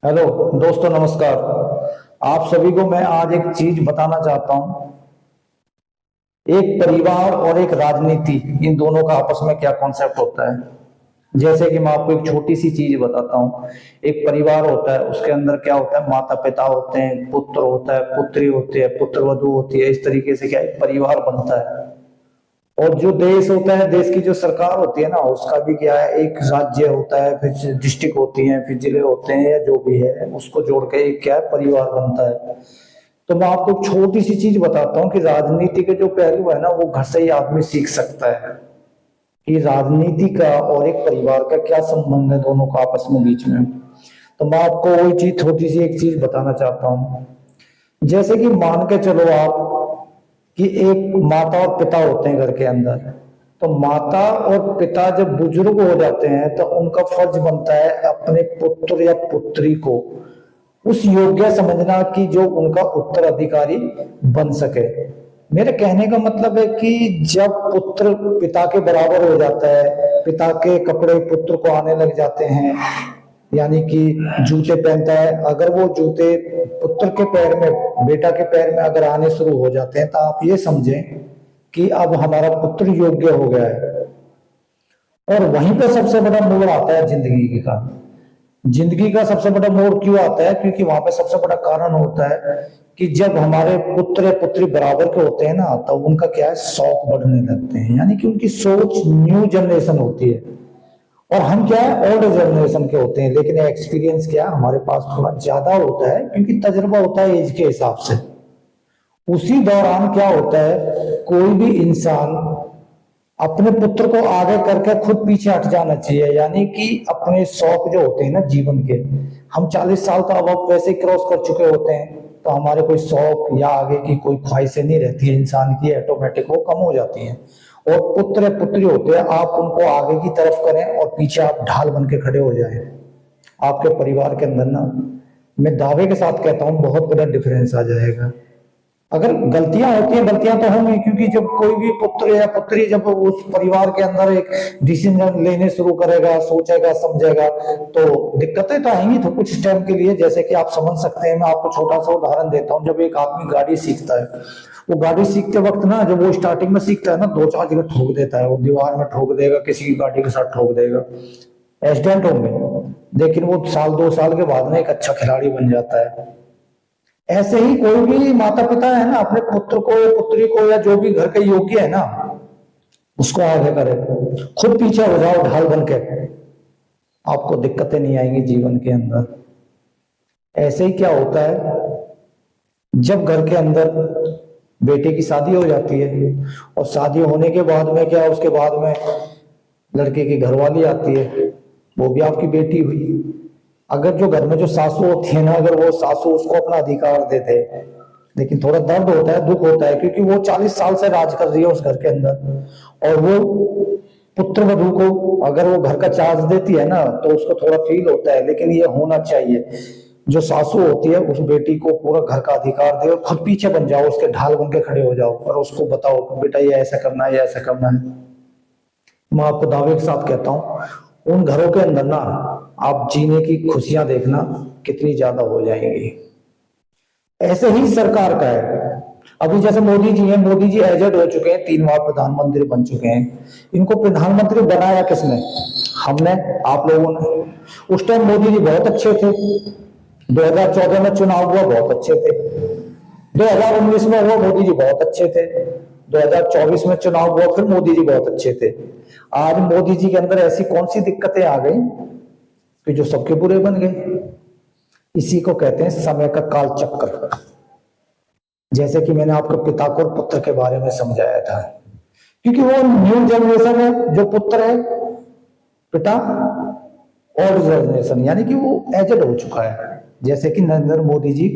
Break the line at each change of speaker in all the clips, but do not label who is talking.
Hello दोस्तों, नमस्कार। आप सभी को मैं आज एक चीज बताना चाहता हूं। एक परिवार और एक राजनीति, इन दोनों का आपस में क्या कॉन्सेप्ट होता है। जैसे कि मैं आपको एक छोटी सी चीज बताता हूँ। एक परिवार होता है, उसके अंदर क्या होता है, माता पिता होते हैं, पुत्र होता है, पुत्री होती है, पुत्र वधू होती है। इस तरीके से क्या एक परिवार बनता है। और जो देश होता है, देश की जो सरकार होती है ना, उसका भी क्या है, एक राज्य होता है, फिर डिस्ट्रिक्ट होती है, फिर जिले होते हैं, या जो भी है उसको जोड़ के एक क्या है, परिवार बनता है। तो मैं आपको एक छोटी सी चीज बताता हूँ कि राजनीति के जो पहलू है ना, वो घर से ही आदमी सीख सकता है कि राजनीति का और एक परिवार का क्या संबंध है, दोनों का आपस में बीच में। तो मैं आपको वही चीज, छोटी सी एक चीज बताना चाहता हूँ। जैसे कि मान के चलो आप कि एक माता और पिता होते हैं घर के अंदर। तो माता और पिता जब बुजुर्ग हो जाते हैं तो उनका फर्ज बनता है अपने पुत्र या पुत्री को उस योग्य समझना कि जो उनका उत्तराधिकारी बन सके। मेरे कहने का मतलब है कि जब पुत्र पिता के बराबर हो जाता है, पिता के कपड़े पुत्र को आने लग जाते हैं, यानी कि जूते पहनता है, अगर वो जूते पुत्र के पैर में, बेटा के पैर में अगर आने शुरू हो जाते हैं, तो आप ये समझें कि अब हमारा पुत्र योग्य हो गया है। और वहीं पर सबसे बड़ा मोड़ आता है जिंदगी का। जिंदगी का सबसे बड़ा मोड़ क्यों आता है? क्योंकि वहां पे सबसे बड़ा कारण होता है कि जब हमारे पुत्र या पुत्री बराबर के होते हैं ना, तब उनका क्या है, शौक बढ़ने लगते हैं, यानी कि उनकी सोच न्यू जनरेशन होती है। और हम क्या है, ओल्ड जनरेशन के होते हैं, लेकिन एक्सपीरियंस क्या है, हमारे पास थोड़ा ज्यादा होता है, क्योंकि तजुर्बा होता है एज के हिसाब से। उसी दौरान क्या होता है, कोई भी इंसान अपने पुत्र को आगे करके खुद पीछे हट जाना चाहिए। यानी कि अपने शौक जो होते हैं ना जीवन के, हम 40 साल का अब वैसे क्रॉस कर चुके होते हैं, तो हमारे कोई शौक या आगे की कोई ख्वाहिशें नहीं रहती है इंसान की, ऑटोमेटिक वो कम हो जाती हैं। और पुत्र या पुत्री होते हैं, आप उनको आगे की तरफ करें और पीछे आप ढाल बन के खड़े हो जाएं। आपके परिवार के अंदर ना, मैं दावे के साथ कहता हूं, बहुत बड़ा डिफरेंस आ जाएगा। अगर गलतियां होती हैं, गलतियां तो होंगी, क्योंकि जब कोई भी पुत्र या पुत्री जब उस परिवार के अंदर एक डिसीजन लेने शुरू करेगा, सोचेगा, समझेगा, तो दिक्कतें तो आएंगी तो कुछ टाइम के लिए। जैसे कि आप समझ सकते हैं, मैं आपको छोटा सा उदाहरण देता हूँ। जब एक आदमी गाड़ी सीखता है, वो गाड़ी सीखते वक्त ना, जब वो स्टार्टिंग में सीखता है ना, दो चार जगह ठोक देता है, वो दीवार में ठोक देगा, किसी की गाड़ी के साथ ठोक देगा, एक्सीडेंट होंगे। लेकिन वो साल दो साल के बाद में एक अच्छा खिलाड़ी बन जाता है। ऐसे ही कोई भी माता पिता है ना, अपने पुत्र को या पुत्री को या जो भी घर के योग्य है ना, उसको आगे करे। खुद पीछे हो जाओ ढाल बन के, आपको दिक्कतें नहीं आएंगी जीवन के अंदर। ऐसे ही क्या होता है, जब घर के अंदर बेटे की शादी हो जाती है, और शादी होने के बाद में क्या, उसके बाद में लड़के की घरवाली आती है, वो भी आपकी बेटी हुई। अगर जो घर में जो सासू होती है ना, अगर वो सासू उसको अपना अधिकार दे दे, लेकिन थोड़ा दर्द होता है, दुख होता है, क्योंकि वो 40 साल से राज कर रही है उस घर के अंदर, और वो पुत्र वधू को अगर वो घर का चार्ज देती है ना, तो उसको थोड़ा फील होता है। लेकिन ये होना चाहिए, जो सासू होती है उस बेटी को पूरा घर का अधिकार दे, और खुद पीछे बन जाओ, उसके ढाल बन के खड़े हो जाओ, और उसको बताओ बेटा ये ऐसा करना है, ये ऐसा करना है। मैं आपको दावे के साथ कहता हूं, उन घरों के अंदर ना, आप जीने की खुशियां देखना कितनी ज्यादा हो जाएंगी। ऐसे ही सरकार का है। अभी जैसे मोदी जी हैं, मोदी जी एजेड हो चुके हैं, 3 बार प्रधानमंत्री बन चुके हैं। इनको प्रधानमंत्री बनाया किसने? हमने, आप लोगों ने। उस टाइम मोदी जी बहुत अच्छे थे। 2014 में चुनाव हुआ, बहुत अच्छे थे। 2019 में हुआ, मोदी जी बहुत अच्छे थे। 2024 में चुनाव हुआ, फिर मोदी जी बहुत अच्छे थे। आज मोदी जी के अंदर ऐसी कौन सी दिक्कतें आ गई कि जो सबके बुरे बन गए? इसी को कहते हैं समय का काल चक्कर। जैसे कि मैंने आपको पिता को और पुत्र के बारे में समझाया था, क्योंकि वो न्यू जनरेशन है, जो पुत्र है, पिता ओल्ड जनरेशन, यानी कि वो एजेड हो चुका है। जैसे कि नरेंद्र मोदी जी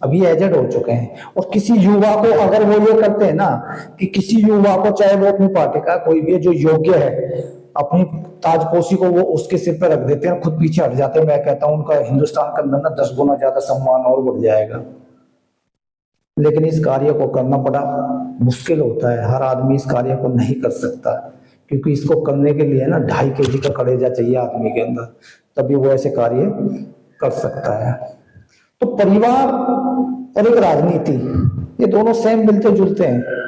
अभी एजेड हो चुके हैं। और किसी युवा को अगर वो ये करते हैं ना, कि किसी युवा को, चाहे वो अपनी पार्टी का कोई भी है, जो योग्य है, अपनी ताजपोशी को वो उसके सिर पर रख देते हैं, खुद पीछे हट जाते हैं, मैं कहता हूं उनका हिंदुस्तान के अंदर ना 10 गुना ज्यादा सम्मान और बढ़ जाएगा। लेकिन इस कार्य को करना बड़ा मुश्किल होता है, हर आदमी इस कार्य को नहीं कर सकता, क्योंकि इसको करने के लिए ना 2.5 kg का कलेजा चाहिए आदमी के अंदर, तभी वो ऐसे कार्य कर सकता है। तो परिवार और एक राजनीति, ये दोनों सेम मिलते जुलते हैं।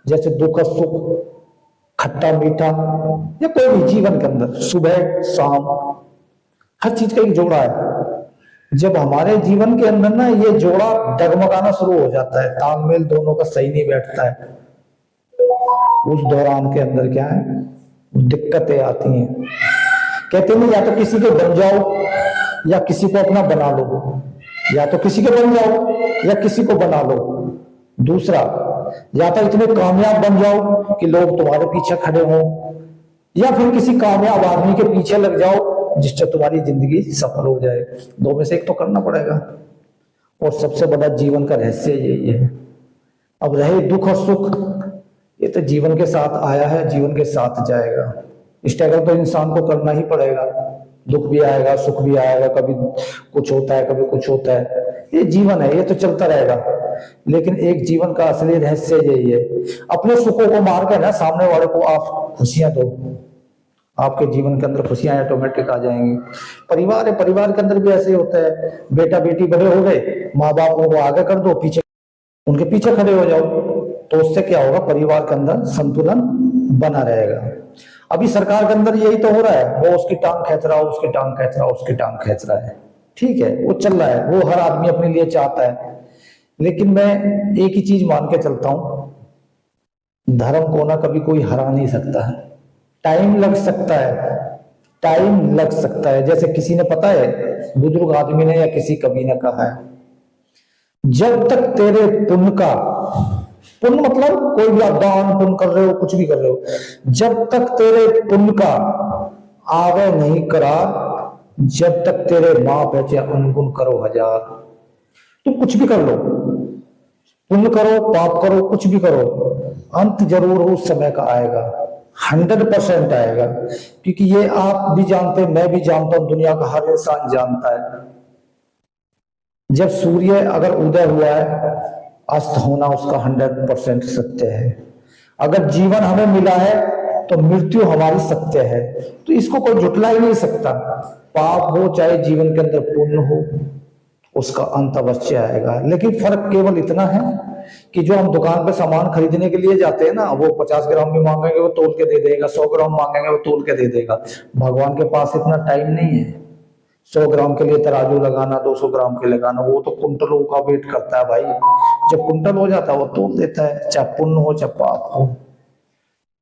जैसे दुख और सुख, खट्टा मीठा, या कोई भी जीवन के अंदर सुबह शाम, हर चीज का एक जोड़ा है। जब हमारे जीवन के अंदर ना ये जोड़ा डगमगाना शुरू हो जाता है, तालमेल दोनों का सही नहीं बैठता है, उस दौरान के अंदर क्या है, दिक्कतें आती हैं। कहते नहीं, या तो किसी के बन जाओ या किसी को अपना बना लो, या तो किसी के बन जाओ या किसी को बना लो। दूसरा, या तो इतने कामयाब बन जाओ कि लोग तुम्हारे पीछे खड़े हों, या फिर किसी कामयाब आदमी के पीछे लग जाओ जिससे तुम्हारी जिंदगी सफल हो जाए। दो में से एक तो करना पड़ेगा। और सबसे बड़ा जीवन का रहस्य यही है। अब रहे दुख और सुख, ये तो जीवन के साथ आया है, जीवन के साथ जाएगा। स्ट्रगल तो इंसान को करना ही पड़ेगा। दुख भी आएगा, सुख भी आएगा, कभी कुछ होता है, कभी कुछ होता है। ये जीवन है, ये तो चलता रहेगा। लेकिन एक जीवन का असली रहस्य यही है, अपने सुखों को मार कर ना सामने वाले को आप खुशियां दो, आपके जीवन के अंदर खुशियां ऑटोमेटिक आ जाएंगी। परिवार है, परिवार के अंदर भी ऐसे ही होता है। बेटा बेटी बड़े हो गए, माँ बाप को आगे कर दो, पीछे उनके पीछे खड़े हो जाओ, तो उससे क्या होगा, परिवार के अंदर संतुलन बना रहेगा। अभी सरकार के अंदर यही तो हो रहा है, वो उसकी टांग खींच रहा है, उसकी टांग खींच रहा है, उसकी टांग खींच रहा है। ठीक है, वो चल रहा है, वो हर आदमी अपने लिए चाहता है। लेकिन मैं एक ही चीज मान के चलता हूं, धर्म को ना कभी कोई हरा नहीं सकता है। टाइम लग सकता है, टाइम लग सकता है। जैसे किसी ने, पता है, बुजुर्ग आदमी ने या किसी कवि ने कहा है, जब तक तेरे पुण्य का, पुण्य मतलब कोई भी आप दान पुण्य कर रहे हो, कुछ भी कर रहे हो, जब तक तेरे पुण्य का आवे नहीं करार, जब तक तेरे माँ बचे अनगुण करो हजार। तुम कुछ भी कर लो, पुण्य करो, पाप करो, कुछ भी करो, अंत जरूर उस समय का आएगा, 100% आएगा। क्योंकि ये आप भी जानते, मैं भी जानता हूं, दुनिया का हर इंसान जानता है, जब सूर्य अगर उदय हुआ है, अस्त होना उसका 100% सत्य है। अगर जीवन हमें मिला है तो मृत्यु हमारी सत्य है। तो इसको कोई झुटला ही नहीं सकता। पाप हो चाहे जीवन के अंदर पुण्य हो, उसका अंत अवश्य आएगा। लेकिन फर्क केवल इतना है कि जो हम दुकान पे सामान खरीदने के लिए जाते हैं ना, वो 50 ग्राम भी मांगेंगे वो तोल के दे देगा, 100 ग्राम मांगेंगे वो तोल के दे देगा। भगवान के पास इतना टाइम नहीं है 100 ग्राम के लिए तराजू लगाना, 200 ग्राम के लगाना। वो तो कुंटलों का वेट करता है भाई। जब कुंटल हो जाता है वो तोल देता है, चाहे पुण्य हो चाहे पाप हो।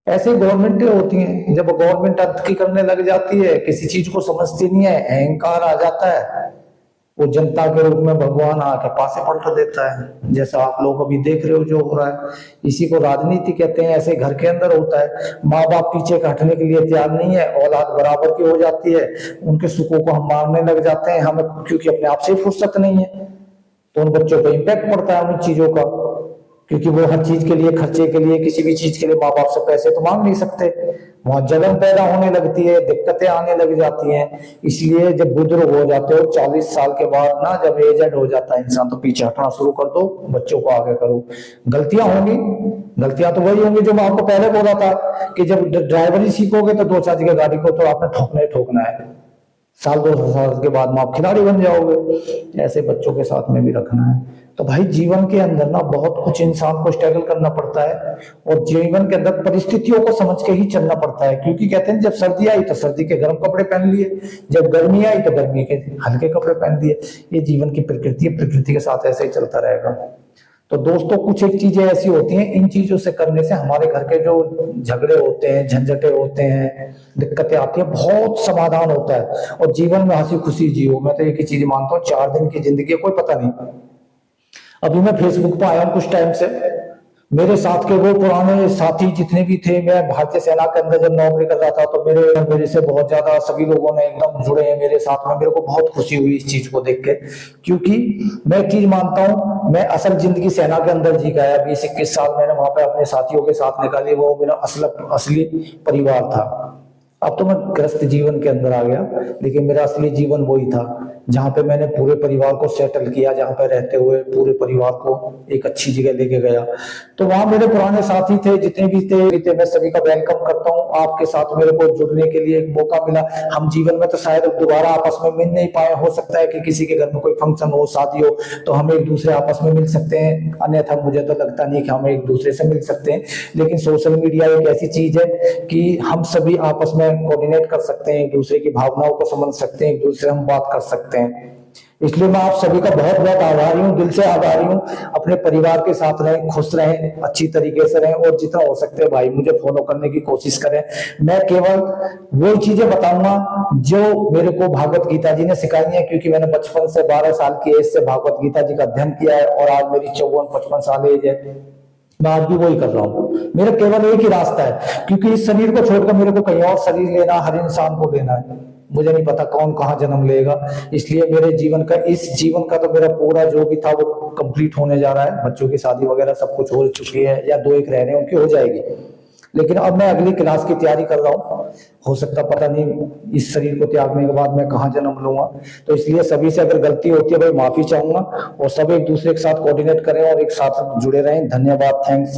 ऐसे गवर्नमेंटें होती हैं, जब गवर्नमेंट अनदेखी करने लग जाती है, किसी चीज को समझती नहीं है, अहंकार आ जाता है, वो जनता के रूप में भगवान आके पासे पलट देता है। जैसा आप लोग अभी देख रहे हो जो हो रहा है, इसी को राजनीति कहते हैं। ऐसे घर के अंदर होता है, माँ बाप पीछे हटने के लिए तैयार नहीं है, औलाद बराबर की हो जाती है, उनके सुखों को हम मारने लग जाते हैं, हमें क्योंकि अपने आप से फुर्सत नहीं है। तो उन बच्चों पर इम्पैक्ट पड़ता है उन चीजों का, क्योंकि वो हर चीज के लिए, खर्चे के लिए, किसी भी चीज के लिए माँ बाप से पैसे तो मांग नहीं सकते। वहां जलन पैदा होने लगती है, दिक्कतें आने लग जाती हैं। इसलिए जब बुजुर्ग हो जाते हो 40 साल के बाद ना, जब एजेड हो जाता है इंसान, तो पीछे हटना शुरू कर दो, बच्चों को आगे करो। गलतियां होंगी, गलतियां तो वही होंगी जो मैं आपको पहले बोला था कि जब ड्राइवरी सीखोगे तो 2 चार गाड़ी को तो आपने ठोकना ही ठोकना है। साल 2 साल के बाद में आप खिलाड़ी बन जाओगे। ऐसे बच्चों के साथ में भी रखना है। तो भाई जीवन के अंदर ना बहुत कुछ इंसान को स्ट्रगल करना पड़ता है, और जीवन के अंदर परिस्थितियों को समझ के ही चलना पड़ता है। क्योंकि कहते हैं जब सर्दी आई तो सर्दी के गर्म कपड़े पहन लिए, जब गर्मी आई तो गर्मी के हल्के कपड़े पहन लिए। ये जीवन की प्रकृति है, प्रकृति के साथ ऐसे ही चलता रहेगा। तो दोस्तों कुछ एक चीजें ऐसी होती हैं, इन चीजों से करने से हमारे घर के जो झगड़े होते हैं, झंझटे होते हैं, दिक्कतें आती हैं, बहुत समाधान होता है, और जीवन में हंसी खुशी जियो। मैं तो एक ही चीज मानता हूँ, 4 दिन की जिंदगी कोई पता नहीं। अभी मैं फेसबुक पर आया हूँ कुछ टाइम से, मेरे साथ के वो पुराने साथी जितने भी थे, मैं भारतीय सेना के अंदर जब नौकरी कर रहा था, तो मेरे से बहुत ज्यादा सभी लोगों ने एकदम जुड़े हैं मेरे साथ में। मेरे को बहुत खुशी हुई इस चीज को देख के, क्योंकि मैं एक चीज मानता हूँ, मैं असल जिंदगी सेना के अंदर जी गया। 20-21 साल मैंने वहां पे अपने साथियों के साथ निकाली, वो मेरा असली परिवार था। अब तो मैं ग्रस्त जीवन के अंदर आ गया, लेकिन मेरा असली जीवन वही था। जहाँ पे मैंने पूरे परिवार को सेटल किया, जहाँ पे रहते हुए पूरे परिवार को एक अच्छी जगह लेके गया। तो वहां मेरे पुराने साथी थे, जितने भी थे मैं सभी का वेलकम करता हूँ। आपके साथ मेरे को जुड़ने के लिए एक मौका मिला। हम जीवन में तो शायद दोबारा आपस में मिल नहीं पाए, हो सकता है कि किसी के घर में कोई फंक्शन हो, शादी हो, तो हम एक दूसरे आपस में मिल सकते हैं, अन्यथा मुझे तो लगता नहीं कि हम एक दूसरे से मिल सकते हैं। लेकिन सोशल मीडिया एक ऐसी चीज है कि हम सभी आपस में कोऑर्डिनेट कर सकते हैं, एक दूसरे की भावनाओं को समझ सकते हैं, एक दूसरे से हम बात कर सकते हैं। इसलिए मैं आप सभी का बहुत बहुत आभारी हूँ, दिल से आभारी हूँ। अपने परिवार के साथ रहें, खुश रहें, अच्छी तरीके से रहें, और जितना हो सकते हैं भाई मुझे फॉलो करने की कोशिश करें। मैं केवल वो चीजें बताऊंगा जो मेरे को भागवत गीता जी ने सिखाई है, क्योंकि मैंने बचपन से 12 साल की एज से भागवत गीता जी का अध्ययन किया है, और आज मेरी 54-55 साल एज है। मैं आज भी वही कर रहा हूँ। मेरा केवल एक ही रास्ता है, क्योंकि इस शरीर को छोड़कर मेरे को कहीं और शरीर लेना, हर इंसान को लेना है। मुझे नहीं पता कौन कहाँ जन्म लेगा, इसलिए मेरे जीवन का, इस जीवन का तो मेरा पूरा जो भी था वो कंप्लीट होने जा रहा है। बच्चों की शादी वगैरह सब कुछ हो चुकी है, या 2-1 रह रहे हैं, उनकी हो जाएगी। लेकिन अब मैं अगली क्लास की तैयारी कर रहा हूँ। हो सकता, पता नहीं इस शरीर को त्यागने के बाद मैं कहाँ जन्म लूंगा। तो इसलिए सभी से अगर गलती होती है भाई माफी चाहूंगा, और सब एक दूसरे के साथ कोऑर्डिनेट करें और एक साथ जुड़े रहें। धन्यवाद, थैंक्स।